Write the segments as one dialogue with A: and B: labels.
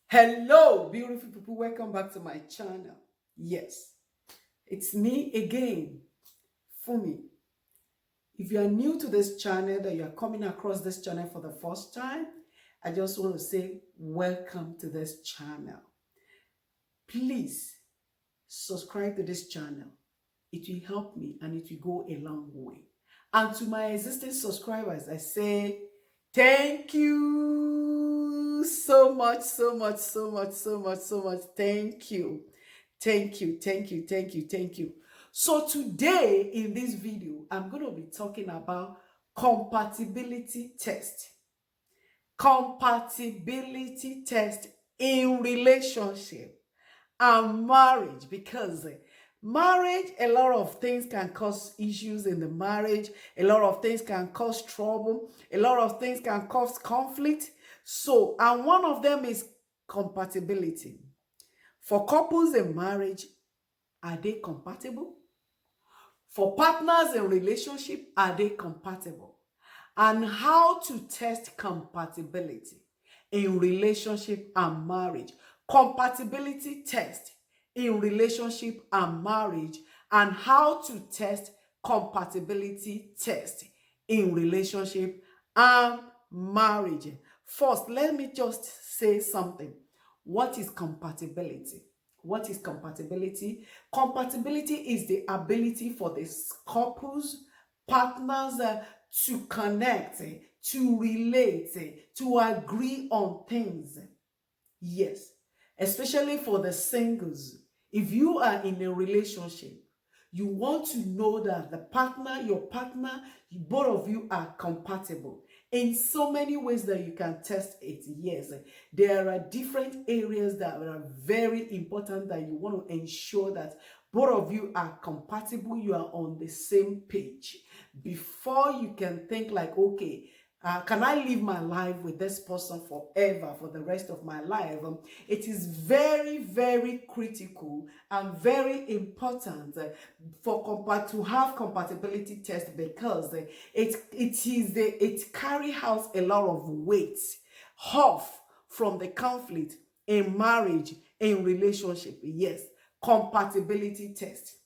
A: Hello, beautiful people. Welcome back to my channel. Yes, it's me again, Fumi. If you are new to this channel, that you are coming across this channel for the first time, I just want to say welcome to this channel. Please subscribe to this channel. It will help me and it will go a long way. And to my existing subscribers, I say thank you so much, so much, so much, so much, so much. Thank you. Thank you, thank you, thank you, thank you. So today in this video, I'm going to be talking about compatibility test. Compatibility test in relationship and marriage, because marriage, a lot of things can cause issues in the marriage, a lot of things can cause trouble, a lot of things can cause conflict. So, and one of them is compatibility. For couples in marriage, are they compatible? For partners in relationship, are they compatible? And how to test compatibility in relationship and marriage. Compatibility test in relationship and marriage, and how to test compatibility test in relationship and marriage. First, let me just say something. What is compatibility? What is compatibility? Compatibility is the ability for the couples, partners to connect, to relate, to agree on things. Yes, especially for the singles. If you are in a relationship, you want to know that your partner, both of you are compatible in so many ways that you can test it. Yes, there are different areas that are very important that you want to ensure that both of you are compatible, you are on the same page before you can think like, okay, can I live my life with this person forever, for the rest of my life? It is very, very critical and very important to have compatibility test, because it carry out a lot of weight off from the conflict in marriage, in relationship. Yes, compatibility test.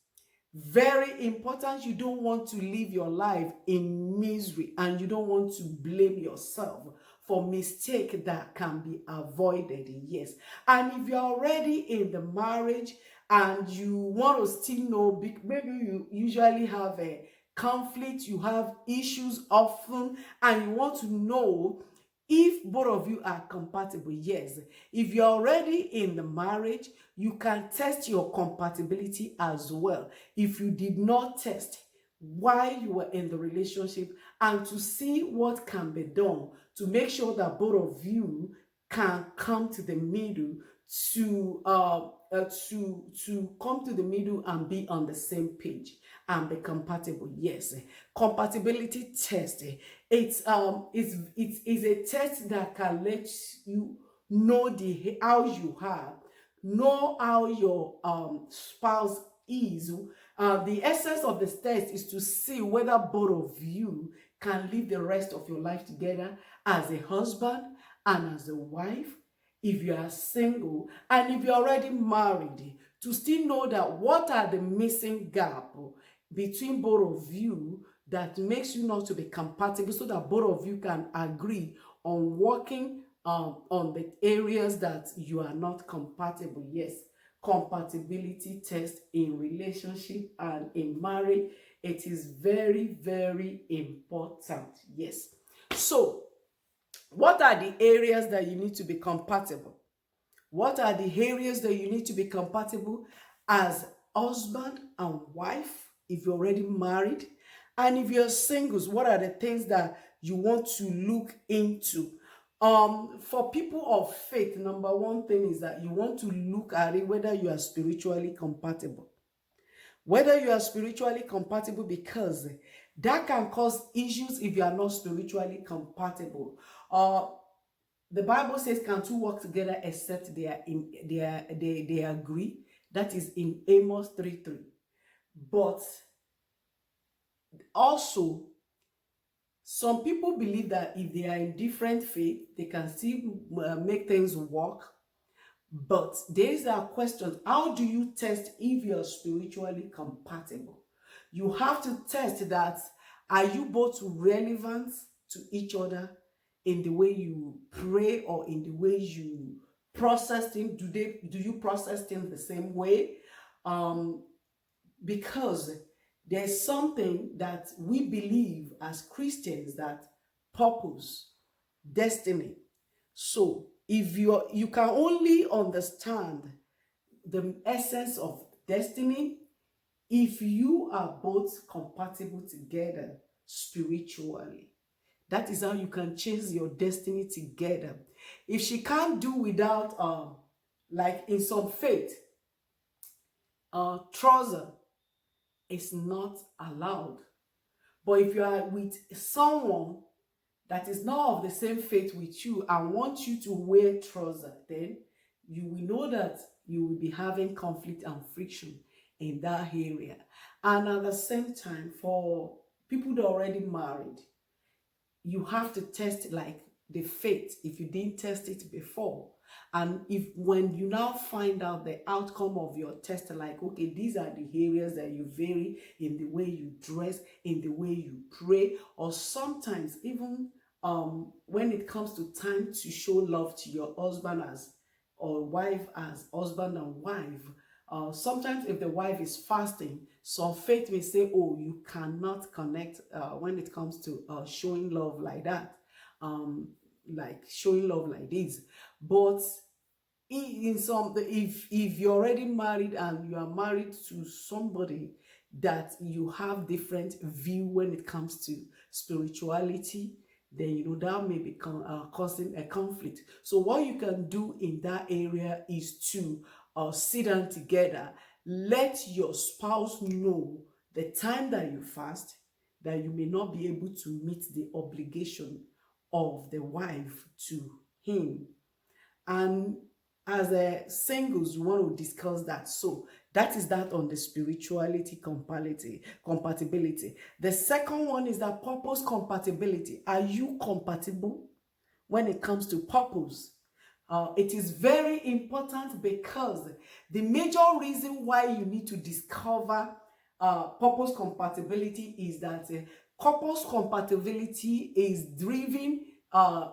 A: Very important. You don't want to live your life in misery, and you don't want to blame yourself for mistake that can be avoided. Yes. And if you're already in the marriage and you want to still know, maybe you usually have a conflict, you have issues often, and you want to know if both of you are compatible. Yes, if you're already in the marriage, you can test your compatibility as well if you did not test while you were in the relationship, and to see what can be done to make sure that both of you can come to the middle, to come to the middle and be on the same page and be compatible. Yes, compatibility test. It's a test that can let you know the how you are, know how your spouse is. The essence of the test is to see whether both of you can live the rest of your life together as a husband and as a wife. If you are single, and if you're already married, to still know that what are the missing gap between both of you that makes you not to be compatible, so that both of you can agree on working on the areas that you are not compatible. Yes, compatibility test in relationship and in marriage, it is very, very important. Yes. So what are the areas that you need to be compatible? What are the areas that you need to be compatible as husband and wife if you're already married? And if you're singles, what are the things that you want to look into? For people of faith, number one thing is that you want to look at it whether you are spiritually compatible. Whether you are spiritually compatible, because that can cause issues if you are not spiritually compatible. The Bible says, "Can two work together except they agree?" That is in Amos 3:3. But also, some people believe that if they are in different faith, they can still make things work. But these are questions. How do you test if you're spiritually compatible? You have to test that, are you both relevant to each other in the way you pray or in the way you process things? Do you process things the same way? Um, because there's something that we believe as Christians, that purpose, destiny. So if you can only understand the essence of destiny if you are both compatible together spiritually. That is how you can chase your destiny together. If she can't do without like in some faith, trouser is not allowed. But if you are with someone that is not of the same faith with you and want you to wear trouser, then you will know that you will be having conflict and friction in that area. And at the same time, for people that are already married, you have to test like the faith if you didn't test it before. And if when you now find out the outcome of your test, like, okay, these are the areas that you vary in the way you dress, in the way you pray, or sometimes even when it comes to time to show love to your husband as or wife as husband and wife. Sometimes if the wife is fasting, some faith may say, oh, you cannot connect when it comes to showing love like that, like showing love like this. But in some, if you're already married and you are married to somebody that you have different view when it comes to spirituality, then you know that may be causing a conflict. So what you can do in that area is to sit down together, let your spouse know the time that you fast, that you may not be able to meet the obligation of the wife to him. And as a singles, you want to discuss that. So that is that on the spirituality compatibility. The second one is that purpose compatibility. Are you compatible when it comes to purpose? It is very important because the major reason why you need to discover purpose compatibility is that purpose compatibility is driven,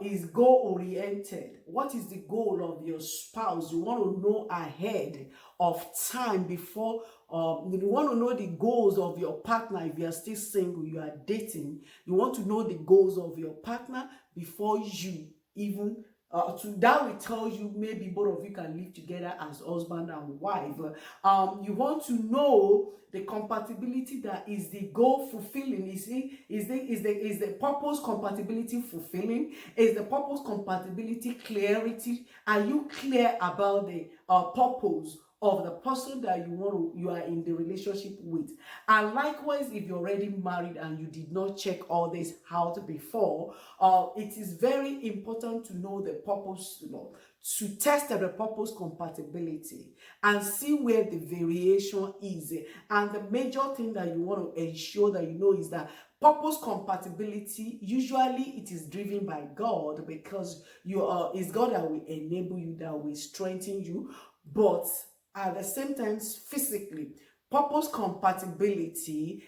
A: is goal oriented. What is the goal of your spouse? You want to know ahead of time before you want to know the goals of your partner. If you are still single, you are dating, you want to know the goals of your partner before you even that will tell you maybe both of you can live together as husband and wife. You want to know the compatibility, that is the goal fulfilling. Is the purpose compatibility fulfilling? Is the purpose compatibility clarity? Are you clear about the purpose of the person that you are in the relationship with? And likewise, if you're already married and you did not check all this out before, it is very important to know the purpose, to test the purpose compatibility and see where the variation is. And the major thing that you want to ensure that you know is that purpose compatibility, usually it is driven by God, because it's God that will enable you, that will strengthen you. But at the same time, physically, purpose compatibility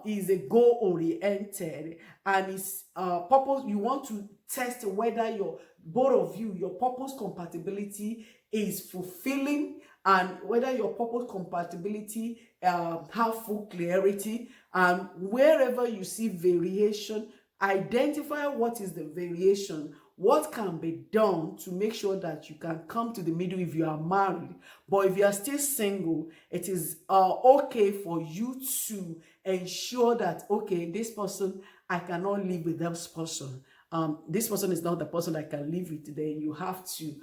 A: is a goal oriented, and it's purpose. You want to test whether both of you, your purpose compatibility is fulfilling, and whether your purpose compatibility have full clarity. And wherever you see variation, identify what is the variation, what can be done to make sure that you can come to the middle if you are married. But if you are still single, it is okay for you to ensure that, okay, this person, I cannot live with this person. This person is not the person I can live with. Then you have to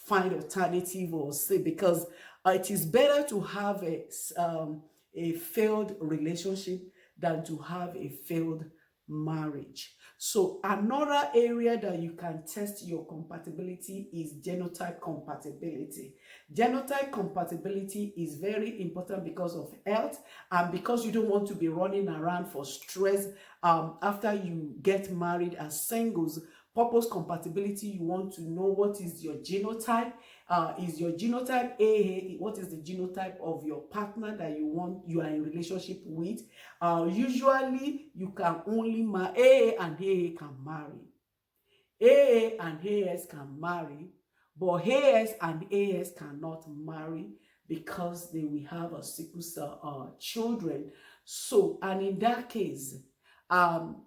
A: find alternative, or say, because it is better to have a failed relationship than to have a failed marriage. So another area that you can test your compatibility is genotype compatibility. Genotype compatibility is very important because of health, and because you don't want to be running around for stress after you get married as singles. purpose compatibility, you want to know what is your genotype. Is your genotype AA? What is the genotype of your partner that you are in relationship with? Usually you can only marry AA, and AA can marry. AA and AS can marry, but AS and AS cannot marry because they will have a sickle cell children. So, and in that case, um,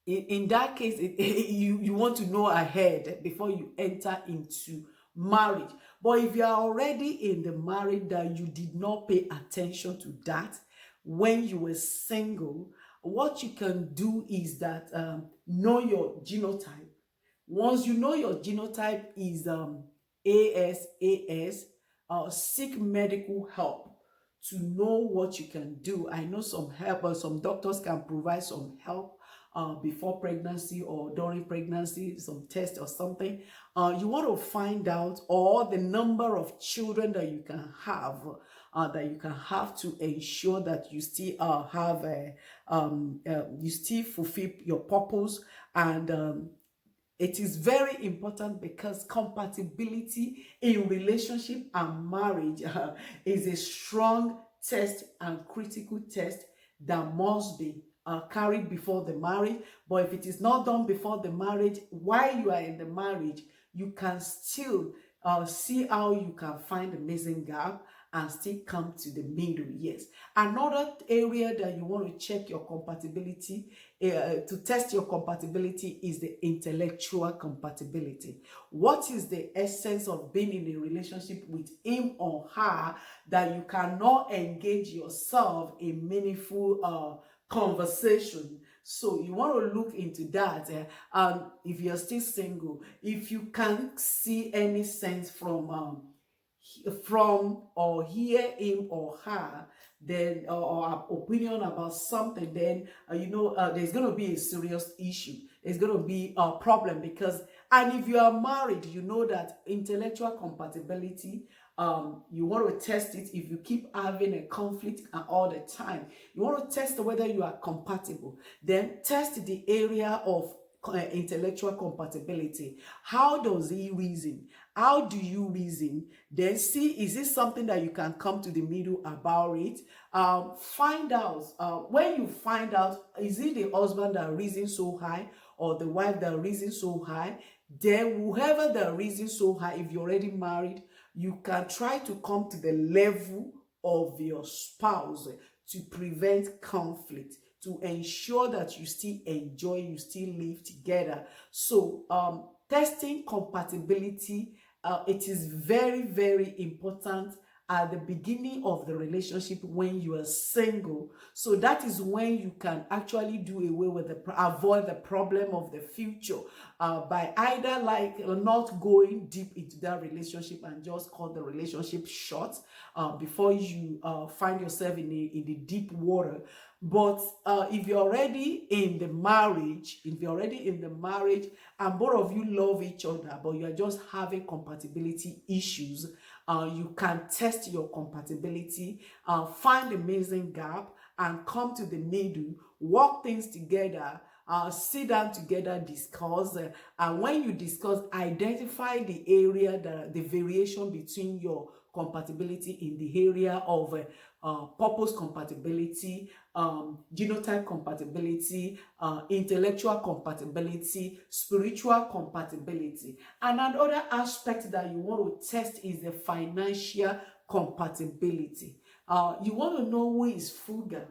A: you want to know ahead before you enter into marriage. But if you are already in the marriage that you did not pay attention to that when you were single, what you can do is that know your genotype. Once you know your genotype is AS, seek medical help to know what you can do. I know some help, or some doctors can provide some help before pregnancy or during pregnancy, some test or something. You want to find out, or the number of children that you can have, to ensure that you still you still fulfill your purpose. And it is very important because compatibility in relationship and marriage is a strong test and critical test that must be carried before the marriage. But if it is not done before the marriage, while you are in the marriage, you can still see how you can find the missing gap and still come to the middle. Yes. Another area that you want to check your compatibility, to test your compatibility, is the intellectual compatibility. What is the essence of being in a relationship with him or her that you cannot engage yourself in meaningful conversation? So you want to look into that. If you're still single, if you can't see any sense from or hear him or her, then or opinion about something, then there's going to be a serious issue. There's going to be a problem, because, and if you are married, you know that intellectual compatibility, you want to test it. If you keep having a conflict all the time, you want to test whether you are compatible. Then test the area of intellectual compatibility. How does he reason? How do you reason? Then see, is it something that you can come to the middle about it? Find out. When you find out, is it the husband that reasons so high, or the wife that reasons so high? Then whoever that reasons so high, if you're already married, you can try to come to the level of your spouse to prevent conflict, to ensure that you still enjoy, you still live together. So testing compatibility, it is very, very important at the beginning of the relationship when you are single. So that is when you can actually do away with avoid the problem of the future, by either like not going deep into that relationship and just cut the relationship short before you find yourself in the deep water. But if you're already in the marriage, and both of you love each other, but you're just having compatibility issues, you can test your compatibility, find the missing gap, and come to the middle, work things together, sit down together, discuss, and when you discuss, identify the area, the variation between your compatibility in the area of purpose compatibility, genotype compatibility, intellectual compatibility, spiritual compatibility. And another aspect that you want to test is the financial compatibility. You want to know who is frugal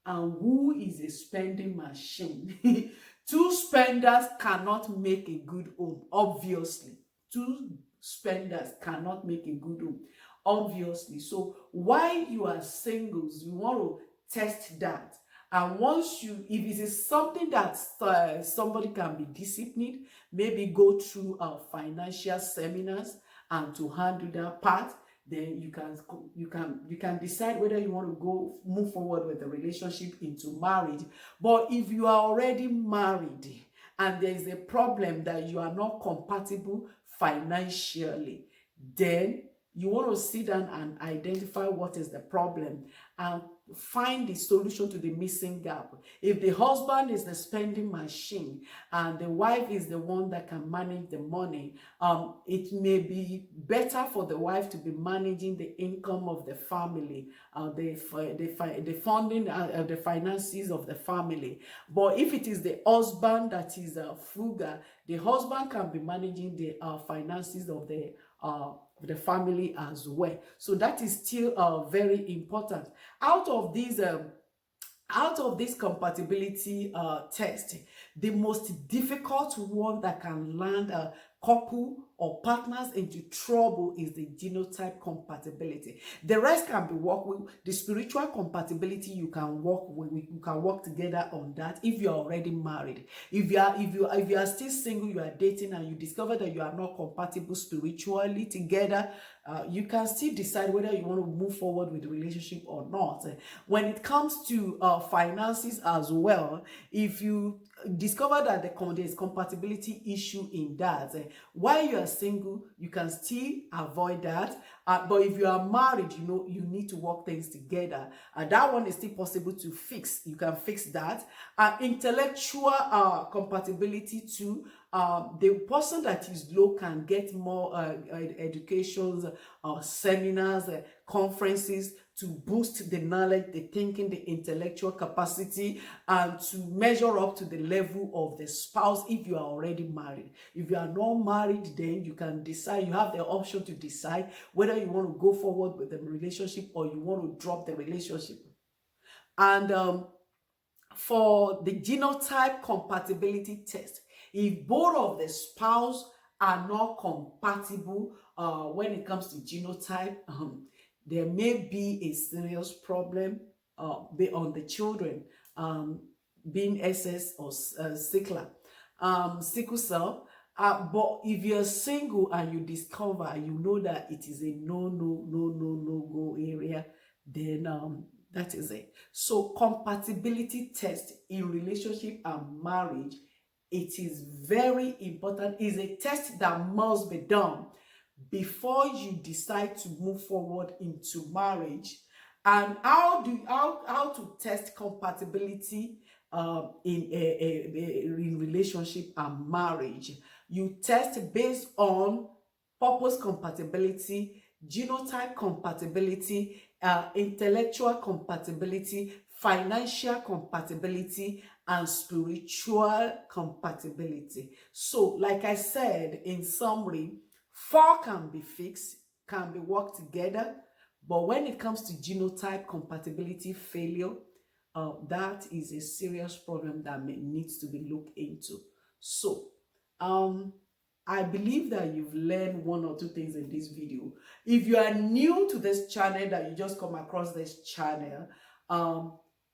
A: and who is a spending machine. Two spenders cannot make a good home, obviously. Two spenders cannot make a good home, obviously. So while you are singles, you want to test that. And once if it is something that somebody can be disciplined, maybe go through financial seminars and to handle that part, then you can decide whether you want to move forward with the relationship into marriage. But if you are already married and there is a problem that you are not compatible financially, then you want to sit down and identify what is the problem and find the solution to the missing gap. If the husband is the spending machine and the wife is the one that can manage the money, it may be better for the wife to be managing the income of the family, the funding, the finances of the family. But if it is the husband that is frugal, the husband can be managing the finances of the family as well. So that is still very important. Out of this compatibility test, the most difficult one that can land a couple or partners into trouble is the genotype compatibility. The rest can be worked with. The spiritual compatibility, you can work with, you can work together on that if you're already married. If you are still single, you are dating, and you discover that you are not compatible spiritually together, you can still decide whether you want to move forward with the relationship or not. When it comes to finances as well, if you discover that there is compatibility issue in that, while you are single, you can still avoid that. But if you are married, you need to work things together. That one is still possible to fix. You can fix that. Intellectual compatibility too. The person that is low can get more educations, seminars, conferences to boost the knowledge, the thinking, the intellectual capacity, and to measure up to the level of the spouse if you are already married. If you are not married, then you can decide, you have the option to decide whether you want to go forward with the relationship or you want to drop the relationship. And for the genotype compatibility test, if both of the spouse are not compatible when it comes to genotype, there may be a serious problem on the children, being SS or sickle cell. But if you're single and you discover, you know that it is a no go area, then that is it. So compatibility test in relationship and marriage, it is very important. It's a test that must be done before you decide to move forward into marriage. And how to test compatibility in relationship and marriage? You test based on purpose compatibility, genotype compatibility, intellectual compatibility, financial compatibility, and spiritual compatibility. So, like I said, in summary, 4 can be fixed, can be worked together. But when it comes to genotype compatibility failure, that is a serious problem that needs to be looked into. So, I believe that you've learned 1 or 2 things in this video. If you are new to this channel, that you just come across this channel,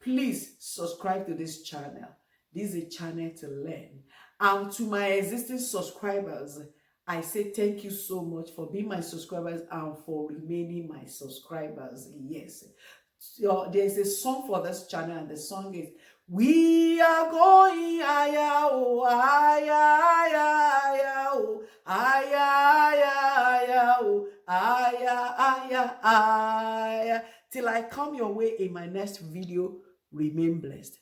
A: please subscribe to this channel. This is a channel to learn. And to my existing subscribers, I say thank you so much for being my subscribers and for remaining my subscribers. Yes. So there's a song for this channel, and the song is "We are going higher, oh, higher, higher, oh, higher, higher, oh, higher, higher, higher." Till I come your way in my next video, remain blessed.